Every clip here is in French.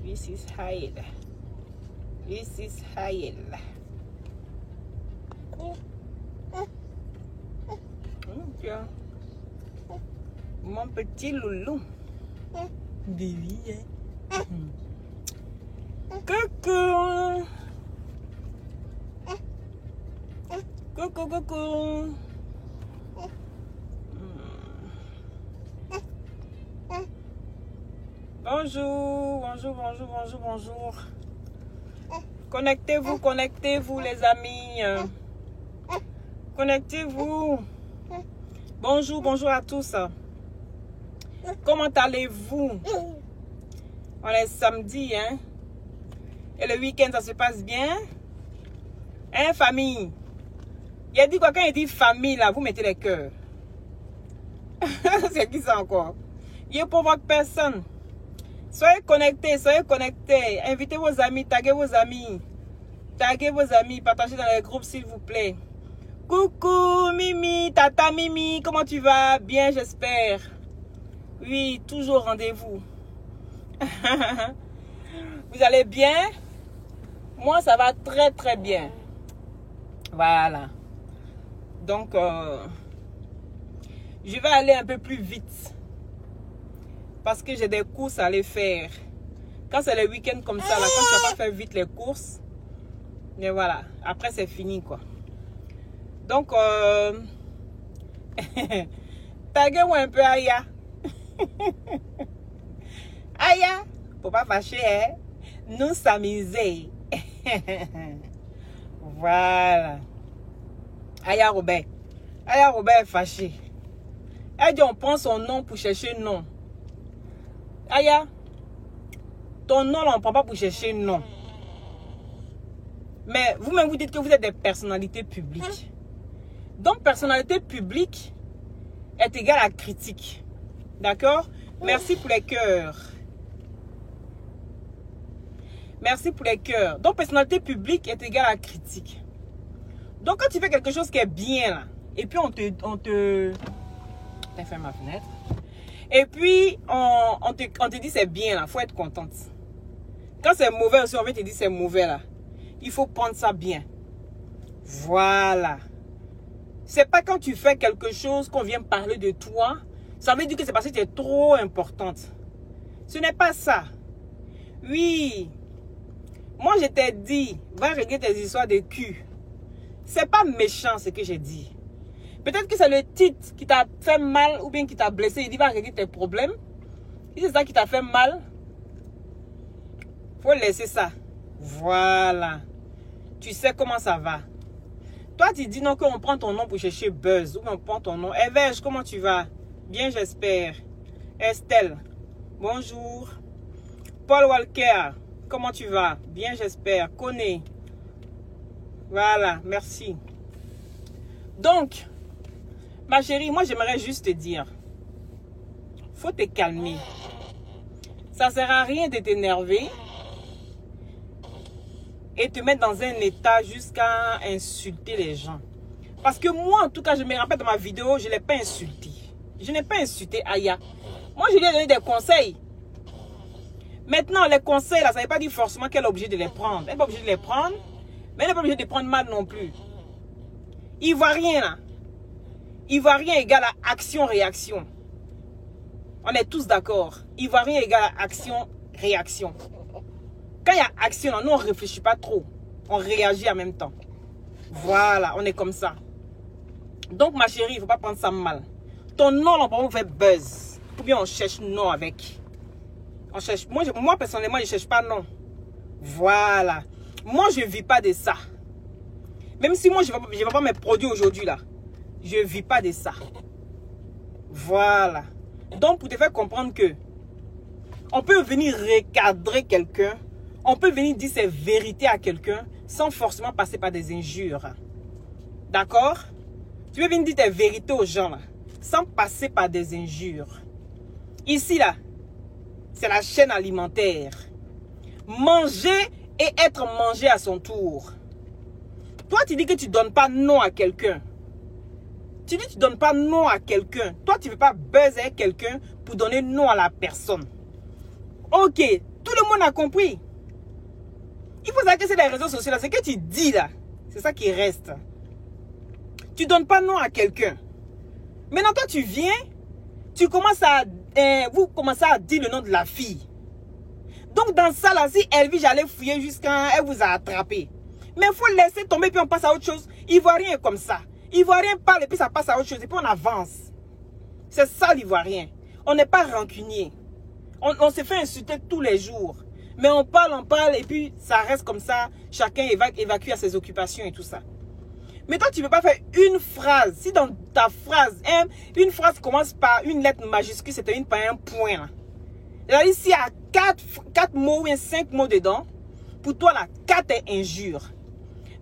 This is Haïl. This is Haïl. Mon petit loulou. Baby. Coucou. Coucou, coucou. Bonjour, bonjour, bonjour, bonjour, bonjour. Connectez-vous, connectez-vous les amis. Connectez-vous. Bonjour, bonjour à tous. Comment allez-vous? On est samedi, hein? Et le week-end, ça se passe bien? Hein, famille? Il a dit quoi? Quand il dit famille, là, vous mettez les cœurs. C'est qui ça encore? Il provoque personne. Soyez connectés, soyez connectés. Invitez vos amis, taguez vos amis. Taguez vos amis, partagez dans les groupes s'il vous plaît. Coucou Mimi, Tata Mimi, comment tu vas? Bien, j'espère. Oui, toujours rendez-vous. Vous allez bien? Moi, ça va très très bien. Voilà. Donc, je vais aller un peu plus vite. Parce que j'ai des courses à aller faire. Quand c'est le week-end comme ça, là, quand tu vas pas faire vite les courses, mais voilà, après c'est fini quoi. Donc, taguez-moi un peu Aya. Aya, faut pas fâcher, hein? Nous s'amuser. Voilà. Aya Robert. Aya Robert est fâché. Elle dit on prend son nom pour chercher non. Aya, ton nom là on ne prend pas pour chercher non. Mais vous-même vous dites que vous êtes des personnalités publiques. Donc personnalité publique est égale à critique. D'accord? Merci pour les cœurs. Merci pour les cœurs. Donc personnalité publique est égale à critique. Donc quand tu fais quelque chose qui est bien là, et puis on te... T'as fait ma fenêtre. Et puis on te dit c'est bien là, faut être contente. Quand c'est mauvais aussi, on vient te dire c'est mauvais là. Il faut prendre ça bien. Voilà. C'est pas quand tu fais quelque chose qu'on vient parler de toi. Ça veut dire que c'est parce que tu es trop importante. Ce n'est pas ça. Oui. Moi, je t'ai dit, va régler tes histoires de cul. C'est pas méchant ce que j'ai dit. Peut-être que c'est le titre qui t'a fait mal ou bien qui t'a blessé. Il dit, va régler tes problèmes. Si c'est ça qui t'a fait mal, faut laisser ça. Voilà. Tu sais comment ça va. Toi, tu dis non qu'on prend ton nom pour chercher buzz. Ou on prend ton nom. Evège, comment tu vas? Bien, j'espère. Estelle, bonjour. Paul Walker, comment tu vas? Bien, j'espère. Koné. Voilà, merci. Donc, ma chérie, moi, j'aimerais juste te dire, faut te calmer. Ça ne sert à rien de t'énerver et te mettre dans un état jusqu'à insulter les gens. Parce que moi, en tout cas, je me rappelle dans ma vidéo, je ne l'ai pas insulté. Je n'ai pas insulté Aya. Moi, je lui ai donné des conseils. Maintenant, les conseils, là, ça ne veut pas dire forcément qu'elle est obligée de les prendre. Elle n'est pas obligée de les prendre, mais elle n'est pas obligée de prendre mal non plus. Ivoirien, là. Ivoirien égale à action-réaction. On est tous d'accord. Ivoirien égale à action-réaction. Quand il y a action, nous, on ne réfléchit pas trop. On réagit en même temps. Voilà, on est comme ça. Donc, ma chérie, il ne faut pas prendre ça mal. Ton nom, on fait buzz. Ou bien on cherche non avec. On cherche. Moi personnellement, je ne cherche pas non. Voilà. Moi, je ne vis pas de ça. Même si moi, je ne vais pas me produire aujourd'hui, là. Je ne vis pas de ça. Voilà. Donc, pour te faire comprendre que on peut venir recadrer quelqu'un, on peut venir dire ses vérités à quelqu'un sans forcément passer par des injures. D'accord? Tu peux venir dire tes vérités aux gens, là, sans passer par des injures. Ici, là, c'est la chaîne alimentaire. Manger et être mangé à son tour. Toi, tu dis que tu ne donnes pas non à quelqu'un. Tu dis que tu ne donnes pas nom à quelqu'un. Toi, tu ne veux pas buzzer avec quelqu'un pour donner nom à la personne. Ok, tout le monde a compris. Il faut savoir que c'est les réseaux sociaux là. Ce que tu dis là, c'est ça qui reste. Tu ne donnes pas nom à quelqu'un. Maintenant, toi, tu viens, tu commences à... vous commencez à dire le nom de la fille. Donc, dans ça là, si elle vit, j'allais fouiller jusqu'à... Elle vous a attrapé. Mais il faut laisser tomber puis on passe à autre chose. Ivoirien est comme ça. Ivoirien parle et puis ça passe à autre chose. Et puis on avance. C'est ça l'Ivoirien. On n'est pas rancunier. On se fait insulter tous les jours. Mais on parle et puis ça reste comme ça. Chacun évacue à ses occupations et tout ça. Mais toi, tu ne peux pas faire une phrase. Si dans ta phrase, une phrase commence par une lettre majuscule, c'est une par un point. Là. C'est-à-dire, s'il y a 4 mots ou 5 mots dedans, pour toi, là, 4 est injure.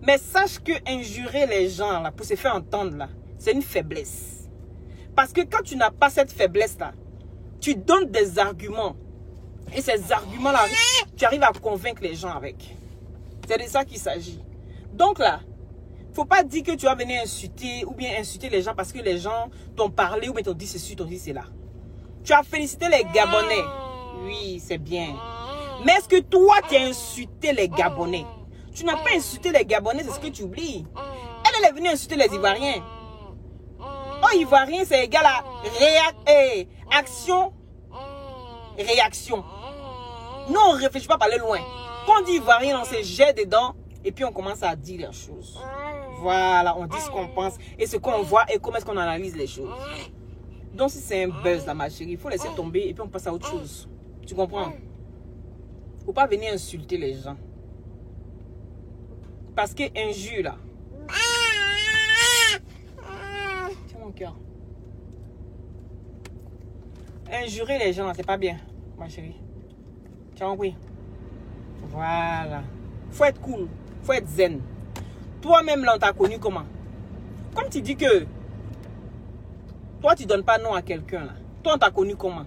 Mais sache que injurer les gens, là, pour se faire entendre, là, c'est une faiblesse. Parce que quand tu n'as pas cette faiblesse-là, tu donnes des arguments. Et ces arguments-là, tu arrives à convaincre les gens avec. C'est de ça qu'il s'agit. Donc là, il ne faut pas dire que tu vas venir insulter ou bien insulter les gens parce que les gens t'ont parlé ou bien t'ont dit ceci, t'ont dit cela. Tu as félicité les Gabonais. Oui, c'est bien. Mais est-ce que toi, tu as insulté les Gabonais? Tu n'as pas insulté les Gabonais, c'est ce que tu oublies. Elle est venue insulter les Ivoiriens. Oh, Ivoirien, c'est égal à action, réaction. Nous, on ne réfléchit pas à aller loin. Quand on dit Ivoirien, on se jette dedans et puis on commence à dire les choses. Voilà, on dit ce qu'on pense et ce qu'on voit et comment est-ce qu'on analyse les choses. Donc, si c'est un buzz là, ma chérie, il faut laisser tomber et puis on passe à autre chose. Tu comprends? Il ne faut pas venir insulter les gens. Parce que injure là. Tiens mon cœur. Injurer les gens là, c'est pas bien, ma chérie. Tu as compris? Voilà. Faut être cool. Faut être zen. Toi-même là, on t'a connu comment? Comme tu dis que toi, tu donnes pas nom à quelqu'un là. Toi, on t'a connu comment?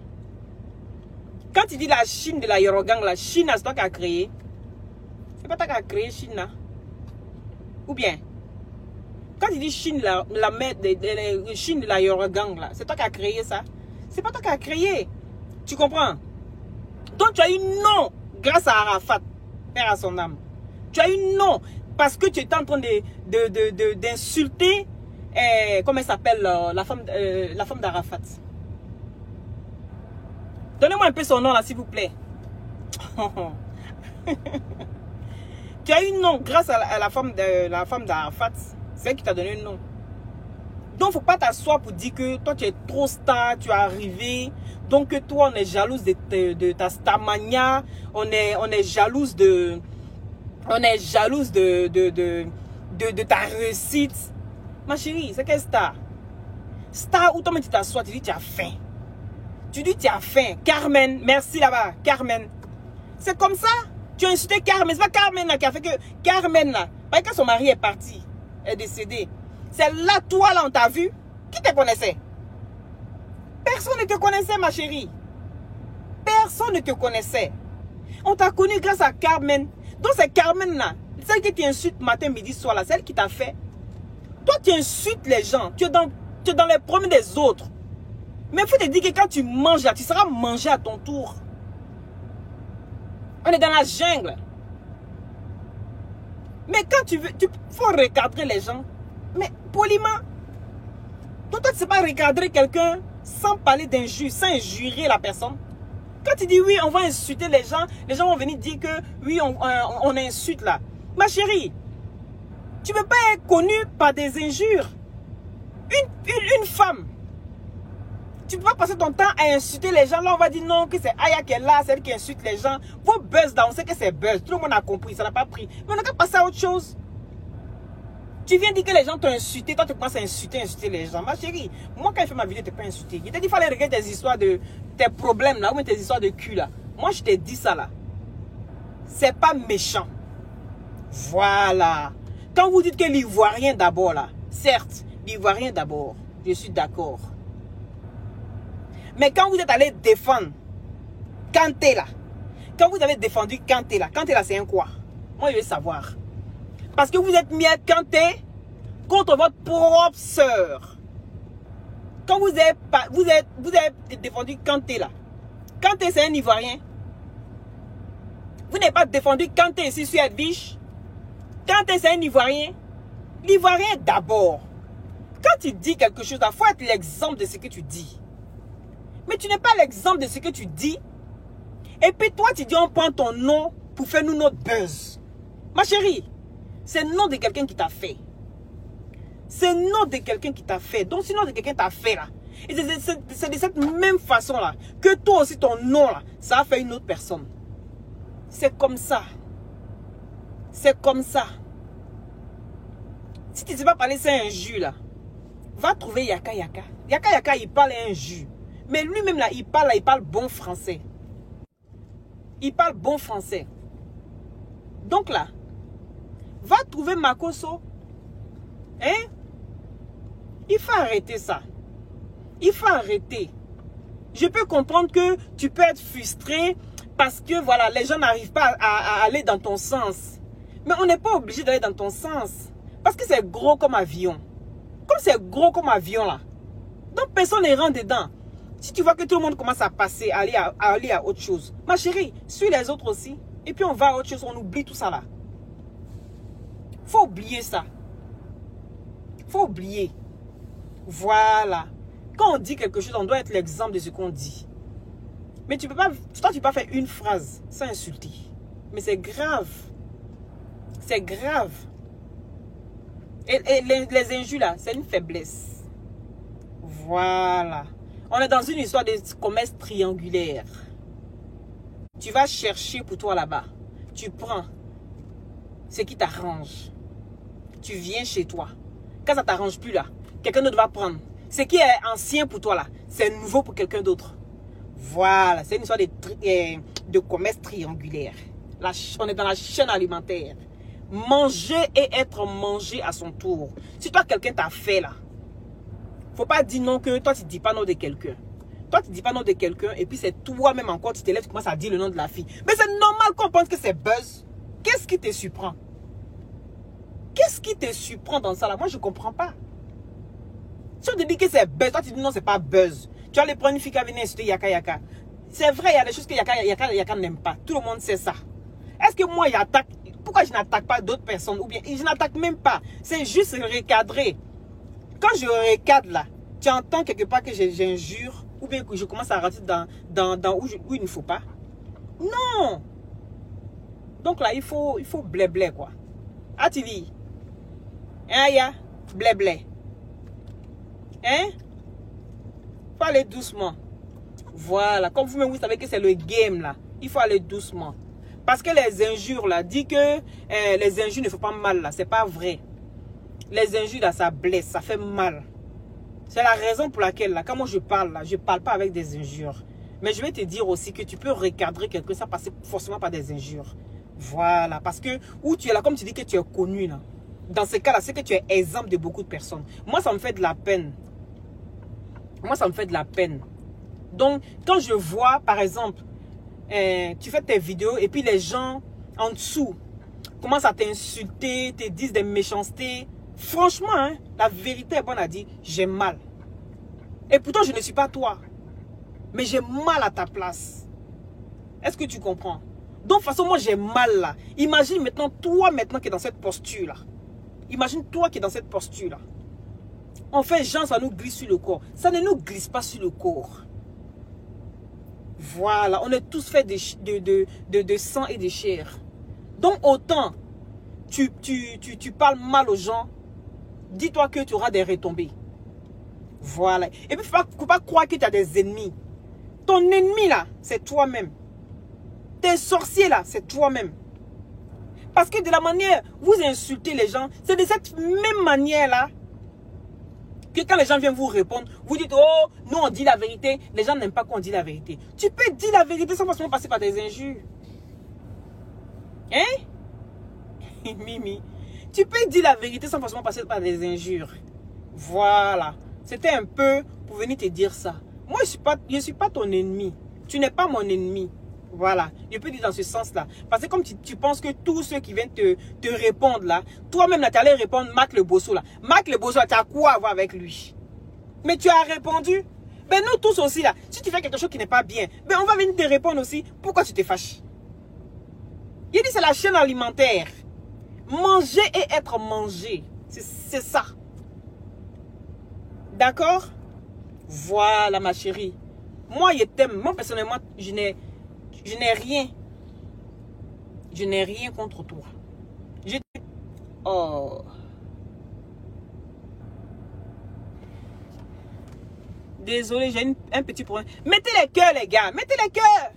Quand tu dis la Chine de la Yorogang, la Chine, c'est toi qui as créé. C'est pas toi qui as créé Chine là. Ou bien, quand tu dis Chine, la Chine de la Yorogang là, c'est toi qui as créé ça. C'est pas toi qui as créé. Tu comprends? Donc tu as eu non grâce à Arafat, père à son âme. Tu as eu non parce que tu étais en train d'insulter, comment elle s'appelle, la femme d'Arafat. Donnez-moi un peu son nom là, s'il vous plaît. Tu as eu non grâce à la femme d'Arafat. C'est elle qui t'a donné le nom. Donc, il ne faut pas t'asseoir pour dire que toi, tu es trop star, tu es arrivé. Donc, que toi, on est jalouse de ta starmania. On est jalouse de ta réussite. Ma chérie, c'est quelle star? Star où toi, tu t'assois, tu dis tu as faim. Tu dis tu as faim. Carmen, merci là-bas. Carmen. C'est comme ça. Tu as insulté Carmen. C'est pas Carmen là qui a fait que... Carmen là. Parce que quand son mari est parti, est décédé. C'est là, toi là, on t'a vu. Qui te connaissait? Personne ne te connaissait, ma chérie. Personne ne te connaissait. On t'a connu grâce à Carmen. Donc c'est Carmen là. Celle qui t'insulte matin, midi, soir là. Celle qui t'a fait. Toi, tu insultes les gens. Tu es dans les problèmes des autres. Mais il faut te dire que quand tu manges là, tu seras mangé à ton tour. On est dans la jungle. Mais quand tu veux, il faut recadrer les gens. Mais poliment. Toi, tu ne sais pas recadrer quelqu'un sans parler d'injure, sans injurer la personne. Quand tu dis oui, on va insulter les gens vont venir dire que oui, on insulte là. Ma chérie, tu ne veux pas être connue par des injures. Une femme. Tu ne peux pas passer ton temps à insulter les gens. Là, on va dire non, que c'est Aya qui est là, celle qui insulte les gens. Vos buzz là, on sait que c'est buzz. Tout le monde a compris, ça n'a pas pris. Mais on n'a qu'à passer à autre chose. Tu viens dire que les gens t'ont insulté, toi tu penses à insulter les gens. Ma chérie, moi quand je fais ma vidéo, tu n'es pas insulté. Je t'ai dit qu'il fallait regarder tes histoires de tes problèmes là, ou tes histoires de cul là. Moi je t'ai dit ça là. C'est pas méchant. Voilà. Quand vous dites que l'Ivoirien d'abord là, certes, l'Ivoirien d'abord, je suis d'accord. Mais quand vous êtes allé défendre Kanté là, quand vous avez défendu Kanté là c'est un quoi? Moi je veux savoir. Parce que vous êtes mis à Kanté contre votre propre sœur. Quand vous avez défendu Kanté là. Kanté, c'est un Ivoirien. Vous n'avez pas défendu Kanté ici sur Edwige. Kanté, c'est un Ivoirien. L'Ivoirien d'abord. Quand tu dis quelque chose, il faut être l'exemple de ce que tu dis. Mais tu n'es pas l'exemple de ce que tu dis. Et puis toi, tu dis on prend ton nom pour faire nous notre buzz. Ma chérie, c'est le nom de quelqu'un qui t'a fait. C'est le nom de quelqu'un qui t'a fait. Donc, si le nom de quelqu'un t'a fait là, et c'est de cette même façon là, que toi aussi ton nom là, ça a fait une autre personne. C'est comme ça. C'est comme ça. Si tu ne sais pas parler, c'est un jus là. Va trouver Yaka Yaka. Yaka Yaka, il parle un jus. Mais lui-même là, il parle bon français. Il parle bon français. Donc là, va trouver Makoso. Hein? Il faut arrêter ça. Il faut arrêter. Je peux comprendre que tu peux être frustré parce que voilà, les gens n'arrivent pas à aller dans ton sens. Mais on n'est pas obligé d'aller dans ton sens. Parce que c'est gros comme avion. Comme c'est gros comme avion là. Donc personne ne rentre dedans. Si tu vois que tout le monde commence à passer, à aller à autre chose. Ma chérie, suis les autres aussi. Et puis on va à autre chose, on oublie tout ça là. Faut oublier ça. Faut oublier. Voilà. Quand on dit quelque chose, on doit être l'exemple de ce qu'on dit. Mais tu peux pas, toi tu peux pas faire une phrase sans insulter. Mais c'est grave. C'est grave. Et les injures là, c'est une faiblesse. Voilà. On est dans une histoire de commerce triangulaire. Tu vas chercher pour toi là-bas. Tu prends ce qui t'arrange. Tu viens chez toi. Quand ça ne t'arrange plus là, quelqu'un d'autre va prendre. Ce qui est ancien pour toi là, c'est nouveau pour quelqu'un d'autre. Voilà, c'est une histoire de commerce triangulaire. On est dans la chaîne alimentaire. Manger et être mangé à son tour. Si toi, quelqu'un t'a fait là, faut pas dire non que toi, tu ne dis pas non de quelqu'un. Toi, tu ne dis pas non de quelqu'un et puis c'est toi-même encore, tu te lèves, tu commences à dire le nom de la fille. Mais c'est normal qu'on pense que c'est buzz. Qu'est-ce qui te surprend? Qu'est-ce qui te surprend dans ça là? Moi, je ne comprends pas. Si on te dit que c'est buzz, toi, tu dis non, c'est pas buzz. Tu vas aller prendre une fille qui a venu insulter Yaka Yaka. C'est vrai, il y a des choses que Yaka n'aime pas. Tout le monde sait ça. Est-ce que moi, j'attaque? Pourquoi je n'attaque pas d'autres personnes? Ou bien, je n'attaque même pas. C'est juste recadrer. Quand je recadre là, tu entends quelque part que j'injure ou bien que je commence à rentrer dans où il ne faut pas. Non. Donc là, il faut blé quoi. Ah, tu dis. Hein, ya? Blé. Hein? Faut aller doucement. Voilà. Comme vous-même, vous savez que c'est le game là. Il faut aller doucement. Parce que les injures là, dit que les injures ne font pas mal là. C'est pas vrai. Les injures là, ça blesse, ça fait mal. C'est la raison pour laquelle là, quand moi je parle là, je parle pas avec des injures. Mais je vais te dire aussi que tu peux recadrer quelqu'un, ça passe forcément par des injures. Voilà. Parce que où tu es là, comme tu dis que tu es connu là. Dans ce cas là, c'est que tu es exemple de beaucoup de personnes. Moi, ça me fait de la peine. Moi, ça me fait de la peine. Donc, quand je vois, par exemple, tu fais tes vidéos et puis les gens en dessous commencent à t'insulter, te disent des méchancetés. Franchement, hein, la vérité est bonne à dire, j'ai mal. Et pourtant, je ne suis pas toi. Mais j'ai mal à ta place. Est-ce que tu comprends? Donc, de toute façon, moi, j'ai mal là. Imagine maintenant, toi maintenant qui est dans cette posture là. Imagine toi qui est dans cette posture là. En fait, genre, ça nous glisse sur le corps. Ça ne nous glisse pas sur le corps. Voilà, on est tous faits de sang et de chair. Donc autant tu parles mal aux gens, dis-toi que tu auras des retombées. Voilà. Et puis, il ne faut pas croire que tu as des ennemis. Ton ennemi là, c'est toi-même. Tes sorciers là, c'est toi-même. Parce que de la manière, vous insultez les gens, c'est de cette même manière là, que quand les gens viennent vous répondre, vous dites, oh, nous on dit la vérité. Les gens n'aiment pas qu'on dit la vérité. Tu peux dire la vérité sans forcément passer par des injures. Hein? Mimi. Tu peux dire la vérité sans forcément passer par des injures. Voilà. C'était un peu pour venir te dire ça. Moi, je suis pas ton ennemi. Tu n'es pas mon ennemi. Voilà, je peux dire dans ce sens-là. Parce que comme tu penses que tous ceux qui viennent te répondre là, toi-même là, tu allais répondre Marc Le Bosso là. Marc Le Bosso, tu as quoi à voir avec lui? Mais tu as répondu. Ben nous tous aussi là, si tu fais quelque chose qui n'est pas bien, ben on va venir te répondre aussi. Pourquoi tu te fâches? Il dit c'est la chaîne alimentaire. Manger et être mangé. C'est ça. D'accord? Voilà ma chérie. Moi je t'aime. Moi personnellement, je n'ai rien. Je n'ai rien contre toi. Oh. Désolé, j'ai un petit problème. Mettez les cœurs, les gars. Mettez les cœurs.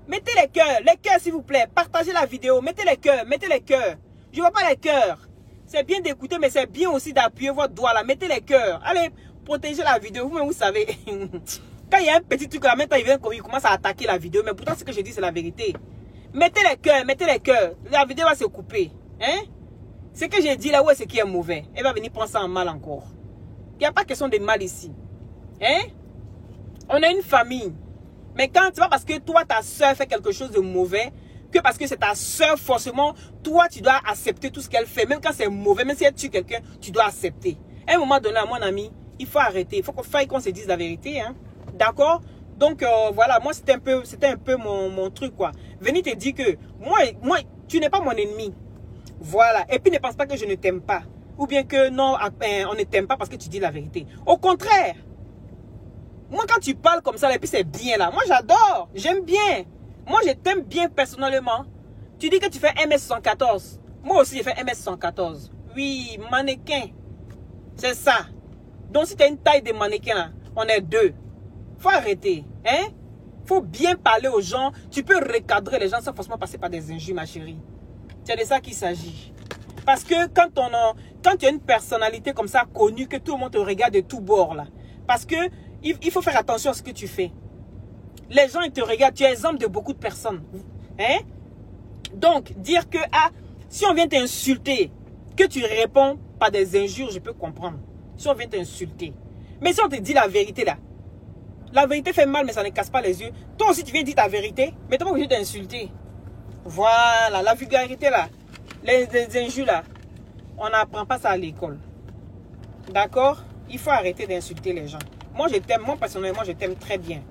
Mettez les cœurs. Les cœurs, s'il vous plaît. Partagez la vidéo. Mettez les cœurs. Mettez les cœurs. Je ne vois pas les cœurs. C'est bien d'écouter, mais c'est bien aussi d'appuyer votre doigt là. Mettez les cœurs. Allez, protégez la vidéo. Vous-même, vous savez. Quand il y a un petit truc là, maintenant, il commence à attaquer la vidéo. Mais pourtant, ce que je dis, c'est la vérité. Mettez les cœurs. Mettez les cœurs. La vidéo va se couper. Hein? Ce que j'ai dit là, ouais, c'est qui est mauvais. Elle va venir prendre ça en mal encore. Il n'y a pas question de mal ici. Hein? On a une famille. Mais quand tu vois parce que toi, ta soeur fait quelque chose de mauvais, que parce que c'est ta soeur, forcément, toi, tu dois accepter tout ce qu'elle fait. Même quand c'est mauvais, même si elle tue quelqu'un, tu dois accepter. À un moment donné, à mon ami, il faut arrêter. Il faut qu'on se dise la vérité. Hein? D'accord? Donc, voilà, moi, c'était un peu mon truc, quoi. Venir te dire que, moi, tu n'es pas mon ennemi. Voilà. Et puis, ne pense pas que je ne t'aime pas. Ou bien que non, on ne t'aime pas parce que tu dis la vérité. Au contraire. Moi, quand tu parles comme ça, et puis c'est bien là. Moi, j'adore. J'aime bien. Moi, je t'aime bien personnellement. Tu dis que tu fais 1m74. Moi aussi, j'ai fait 1m74. Oui, mannequin. C'est ça. Donc, si tu as une taille de mannequin là, on est deux. Faut arrêter. Hein? Faut bien parler aux gens. Tu peux recadrer les gens sans forcément passer par des injures, ma chérie. C'est de ça qu'il s'agit. Parce que quand tu as une personnalité comme ça connue, que tout le monde te regarde de tous bords là. Parce que il faut faire attention à ce que tu fais. Les gens ils te regardent, tu es exemple de beaucoup de personnes. Hein? Donc, dire que si on vient t'insulter, que tu réponds par des injures, je peux comprendre. Si on vient t'insulter. Mais si on te dit la vérité là, la vérité fait mal mais ça ne casse pas les yeux. Toi aussi tu viens dire ta vérité, mais tu n'es pas obligé d'insulter. Voilà, la vulgarité là. Les injures là, on n'apprend pas ça à l'école. D'accord? Il faut arrêter d'insulter les gens. Moi, je t'aime. Moi, personnellement, je t'aime très bien.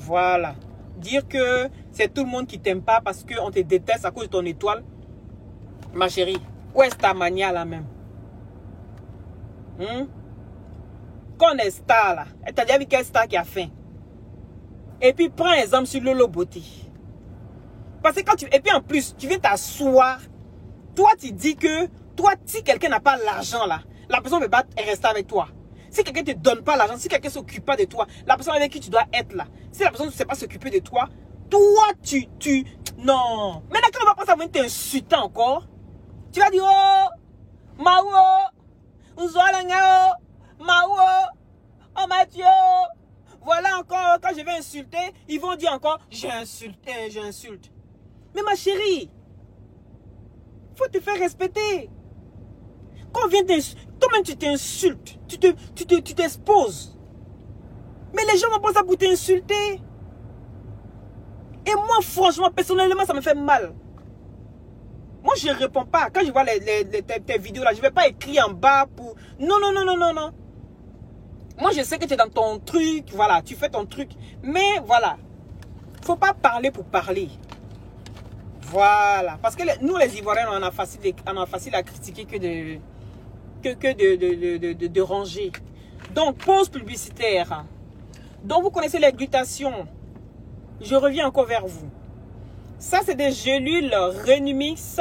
Voilà. Dire que c'est tout le monde qui t'aime pas parce qu'on te déteste à cause de ton étoile. Ma chérie, où est ta mania là même? Quand on est star là, t'as déjà vu quelle star qui a faim? Et puis, prends exemple sur Lolo Beauté. Parce que et puis en plus, tu viens t'asseoir. Toi, tu dis que, toi, si quelqu'un n'a pas l'argent là, la personne ne peut pas rester avec toi. Si quelqu'un ne te donne pas l'argent, si quelqu'un ne s'occupe pas de toi, la personne avec qui tu dois être là, si la personne ne sait pas s'occuper de toi, toi, non. Maintenant, quand on va pas venir t'insulter encore, tu vas dire, oh, Mao, Nzolangao, Mao, oh Mathieu. Voilà encore, quand je vais insulter, ils vont dire encore, j'insulte. Mais ma chérie, faut te faire respecter. Quand on vient t'insulter, toi-même tu t'insultes, tu t'exposes. Mais les gens vont pas ça pour t'insulter. Et moi, franchement, personnellement, ça me fait mal. Moi, je ne réponds pas. Quand je vois tes vidéos là, je ne vais pas écrire en bas pour... Non. Moi, je sais que tu es dans ton truc, voilà, tu fais ton truc. Mais voilà, faut pas parler pour parler. Voilà. Parce que nous, les Ivoiriens, on a facile à critiquer que de ranger. Donc, pause publicitaire. Donc, vous connaissez les glutations. Je reviens encore vers vous. Ça, c'est des gélules Renumix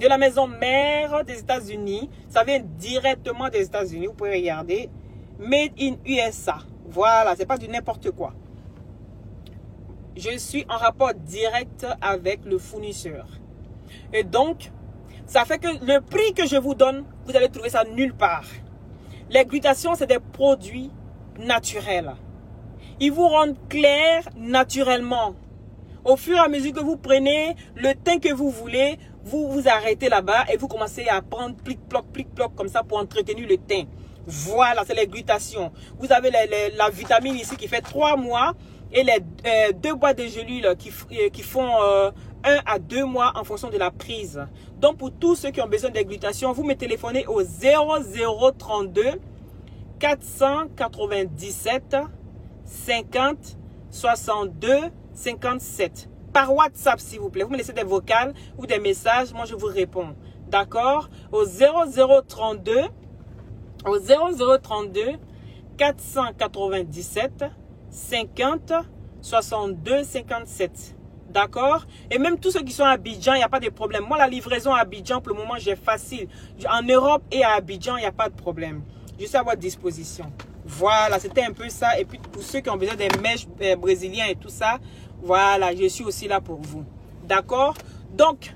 de la maison mère des États-Unis. Ça vient directement des États-Unis. Vous pouvez regarder. Made in USA. Voilà, c'est pas du n'importe quoi. Je suis en rapport direct avec le fournisseur. Et donc, ça fait que le prix que je vous donne, vous allez trouver ça nulle part. Les glutations, c'est des produits naturels. Ils vous rendent clair naturellement. Au fur et à mesure que vous prenez le teint que vous voulez, vous vous arrêtez là-bas et vous commencez à prendre plic-ploc comme ça pour entretenir le teint. Voilà, c'est les glutations. Vous avez la vitamine ici qui fait 3 mois et les 2 boîtes de gélules qui font 1 à 2 mois en fonction de la prise. Donc, pour tous ceux qui ont besoin des glutations, vous me téléphonez au 0032 497 50 62 57. Par WhatsApp, s'il vous plaît. Vous me laissez des vocales ou des messages. Moi, je vous réponds. D'accord? Au 0032 497 50 62 57. D'accord? Et même tous ceux qui sont à Abidjan, il n'y a pas de problème. Moi, la livraison à Abidjan, pour le moment, j'ai facile. En Europe et à Abidjan, il n'y a pas de problème. Je suis à votre disposition. Voilà, c'était un peu ça. Et puis, pour ceux qui ont besoin des mèches brésiliens et tout ça, voilà, je suis aussi là pour vous. D'accord? Donc,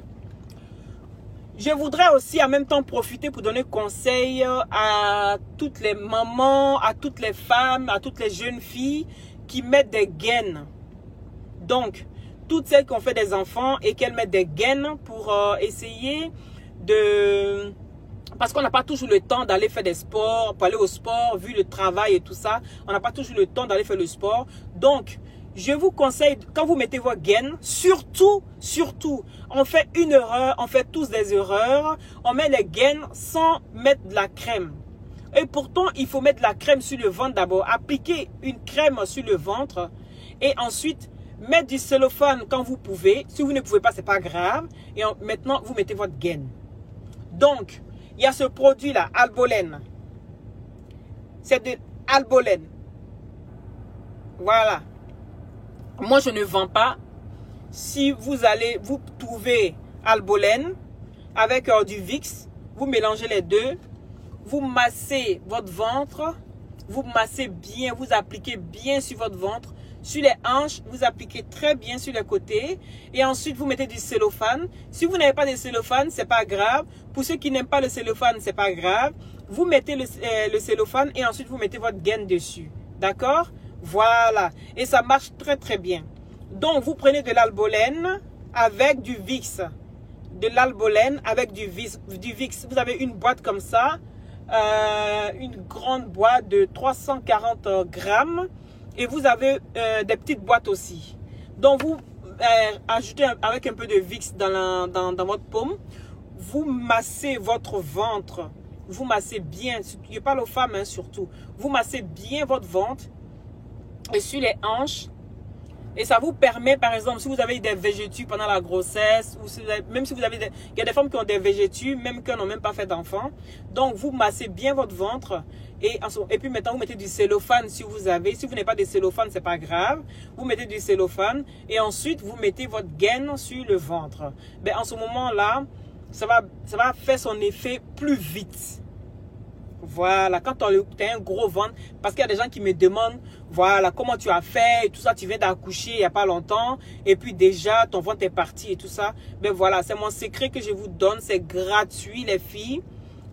je voudrais aussi en même temps profiter pour donner conseil à toutes les mamans, à toutes les femmes, à toutes les jeunes filles qui mettent des gaines. Donc, toutes celles qui ont fait des enfants et qu'elles mettent des gaines pour essayer de... Parce qu'on n'a pas toujours le temps d'aller faire des sports, pour aller au sport, vu le travail et tout ça. On n'a pas toujours le temps d'aller faire le sport. Donc, je vous conseille, quand vous mettez vos gaines, surtout, on fait une erreur, on fait tous des erreurs. On met les gaines sans mettre de la crème. Et pourtant, il faut mettre de la crème sur le ventre d'abord. Appliquer une crème sur le ventre. Et ensuite, mettre du cellophane quand vous pouvez. Si vous ne pouvez pas, c'est pas grave. Et maintenant, vous mettez votre gaine. Donc, il y a ce produit-là, Albolène. C'est de Albolène. Voilà. Moi, je ne vends pas. Si vous allez, vous trouvez Albolène avec du Vicks, vous mélangez les deux. Vous massez votre ventre. Vous massez bien, vous appliquez bien sur votre ventre. Sur les hanches, vous appliquez très bien sur les côtés. Et ensuite, vous mettez du cellophane. Si vous n'avez pas de cellophane, c'est pas grave. Pour ceux qui n'aiment pas le cellophane, c'est pas grave. Vous mettez le cellophane et ensuite, vous mettez votre gaine dessus. D'accord? Voilà. Et ça marche très, très bien. Donc, vous prenez de l'Albolène avec du Vicks. De l'Albolène avec du Vicks. Vous avez une boîte comme ça. Une grande boîte de 340 grammes. Et vous avez des petites boîtes aussi. Donc, vous ajoutez avec un peu de Vicks dans votre paume. Vous massez votre ventre. Vous massez bien. Je parle aux femmes hein, surtout. Vous massez bien votre ventre. Et sur les hanches. Et ça vous permet, par exemple, si vous avez des végétus pendant la grossesse, ou si vous avez, même si vous avez des... Il y a des femmes qui ont des végétus, même qui n'ont même pas fait d'enfant. Donc, vous massez bien votre ventre. Et puis maintenant, vous mettez du cellophane si vous avez. Si vous n'avez pas de cellophane, c'est pas grave. Vous mettez du cellophane. Et ensuite, vous mettez votre gaine sur le ventre. Ben, en ce moment-là, ça va faire son effet plus vite. Voilà, quand tu as un gros ventre, parce qu'il y a des gens qui me demandent, voilà, comment tu as fait, et tout ça, tu viens d'accoucher il n'y a pas longtemps, et puis déjà, ton ventre est parti et tout ça. Ben voilà, c'est mon secret que je vous donne, c'est gratuit les filles.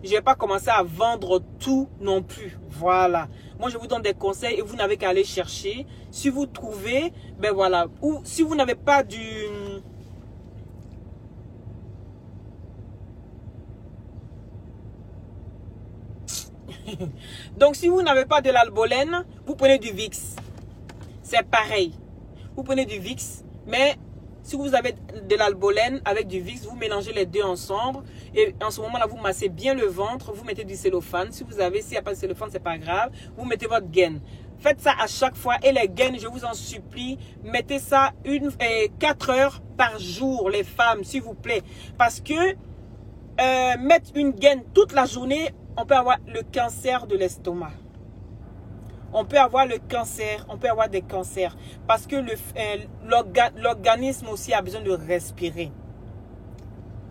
Je ne vais pas commencer à vendre tout non plus, voilà. Moi, je vous donne des conseils et vous n'avez qu'à aller chercher. Si vous trouvez, ben voilà, ou si vous n'avez pas du... Donc, si vous n'avez pas de l'Albolène, vous prenez du Vicks. C'est pareil. Vous prenez du Vicks, mais si vous avez de l'Albolène avec du Vicks, vous mélangez les deux ensemble. Et en ce moment-là, vous massez bien le ventre. Vous mettez du cellophane. Si vous avez, s'il n'y a pas de cellophane, c'est pas grave. Vous mettez votre gaine. Faites ça à chaque fois. Et les gaines, je vous en supplie, mettez ça 4 heures par jour, les femmes, s'il vous plaît. Parce que mettre une gaine toute la journée, on peut avoir le cancer de l'estomac. On peut avoir le cancer, on peut avoir des cancers. Parce que l'organisme aussi a besoin de respirer.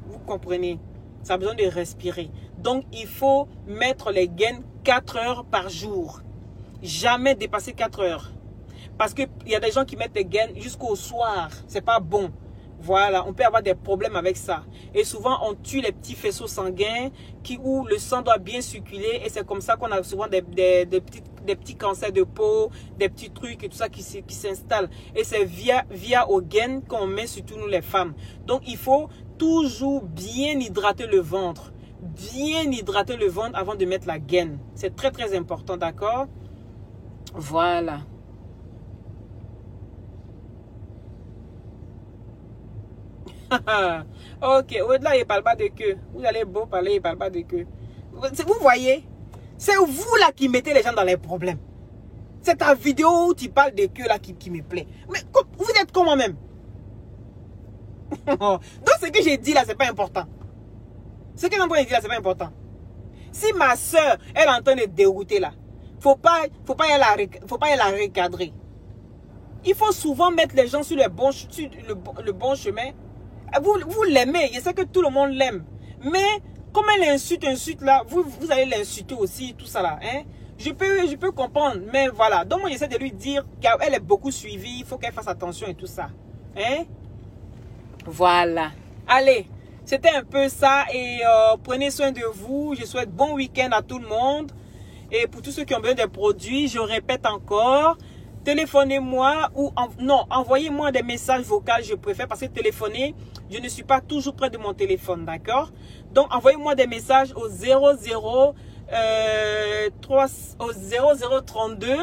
Vous comprenez? Ça a besoin de respirer. Donc, il faut mettre les gaines 4 heures par jour. Jamais dépasser 4 heures. Parce qu'il y a des gens qui mettent les gaines jusqu'au soir. C'est pas bon. Voilà, on peut avoir des problèmes avec ça. Et souvent, on tue les petits faisceaux sanguins où le sang doit bien circuler. Et c'est comme ça qu'on a souvent des petits cancers de peau, des petits trucs et tout ça qui s'installent. Et c'est via aux gaines qu'on met, surtout nous les femmes. Donc, il faut toujours bien hydrater le ventre. Bien hydrater le ventre avant de mettre la gaine. C'est très, très important, d'accord? Voilà. Ok, au-delà, il ne parle pas de queue. Vous allez beau parler, il ne parle pas de queue. Vous voyez, C'est vous là qui mettez les gens dans les problèmes. C'est ta vidéo où tu parles de queue là qui me plaît. Mais vous êtes comme moi-même. Donc ce que j'ai dit là, c'est pas important. Ce que j'ai dit là, c'est pas important. Si ma soeur, elle est en train de dérouter là, faut pas y la recadrer. Il faut souvent mettre les gens sur le bon chemin. Vous l'aimez, je sais que tout le monde l'aime. Mais comme elle insulte là, vous allez l'insulter aussi, tout ça là. Hein? Je peux comprendre, mais voilà. Donc moi j'essaie de lui dire qu'elle est beaucoup suivie, il faut qu'elle fasse attention et tout ça. Hein? Voilà. Allez, c'était un peu ça et prenez soin de vous. Je souhaite bon week-end à tout le monde. Et pour tous ceux qui ont besoin des produits, je répète encore, téléphonez-moi ou envoyez-moi des messages vocaux, je préfère, parce que téléphoner, je ne suis pas toujours près de mon téléphone, d'accord? Donc envoyez-moi des messages au 0032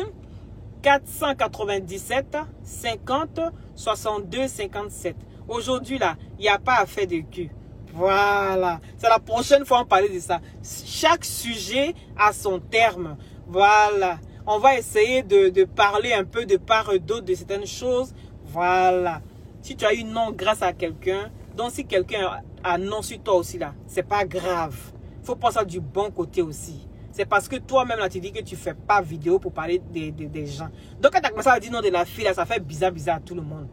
497 50 62 57. Aujourd'hui là, il n'y a pas à faire de queue. Voilà, c'est la prochaine fois on parler de ça. Chaque sujet a son terme. Voilà, on va essayer de parler un peu de part et d'autre de certaines choses. Voilà, si tu as eu non grâce à quelqu'un, donc si quelqu'un a non sur toi aussi là, c'est pas grave. Il faut penser du bon côté aussi. C'est parce que toi-même là tu dis que tu fais pas vidéo pour parler des gens. Donc quand tu as commencé à dire non de la fille là, ça fait bizarre à tout le monde.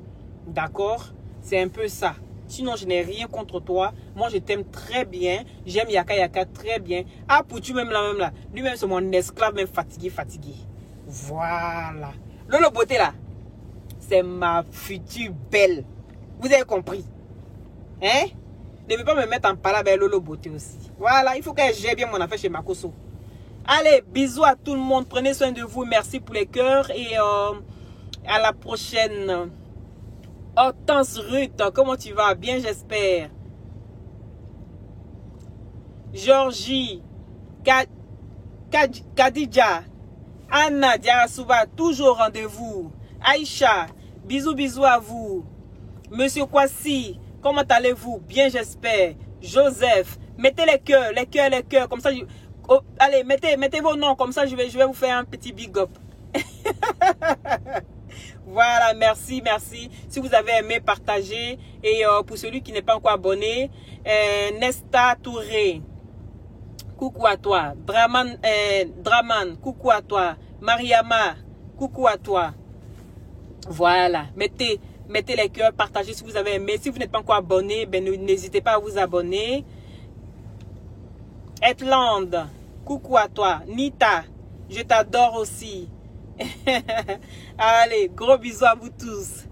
D'accord? C'est un peu ça. Sinon, je n'ai rien contre toi. Moi, je t'aime très bien. J'aime Yaka très bien. Ah, pour tu même là. Lui-même, c'est mon esclave, même fatigué. Voilà. Lolo Beauté, là, c'est ma future belle. Vous avez compris? Hein? Ne veux pas me mettre en parole avec Lolo Beauté aussi. Voilà, il faut que j'ai bien mon affaire chez Makoso. Allez, bisous à tout le monde. Prenez soin de vous. Merci pour les cœurs. Et à la prochaine. Hortense Ruth, comment tu vas? Bien, j'espère. Georgie, Kadidja, Anna Diarasuba, toujours au rendez-vous. Aïcha, bisous à vous. Monsieur Kwasi, comment allez-vous? Bien, j'espère. Joseph, mettez les cœurs, comme ça. Allez, mettez vos noms, comme ça je vais vous faire un petit big up. Voilà, merci. Si vous avez aimé, partagez. Et pour celui qui n'est pas encore abonné, Nesta Touré, coucou à toi. Draman, coucou à toi. Mariama, coucou à toi. Voilà, mettez les cœurs, partagez si vous avez aimé. Si vous n'êtes pas encore abonné, ben n'hésitez pas à vous abonner. Etland, coucou à toi. Nita, je t'adore aussi. Allez, gros bisous à vous tous.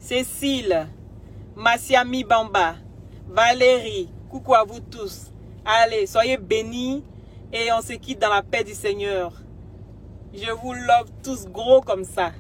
Cécile, Massiami Bamba, Valérie, coucou à vous tous. Allez, soyez bénis et on se quitte dans la paix du Seigneur. Je vous love tous gros comme ça.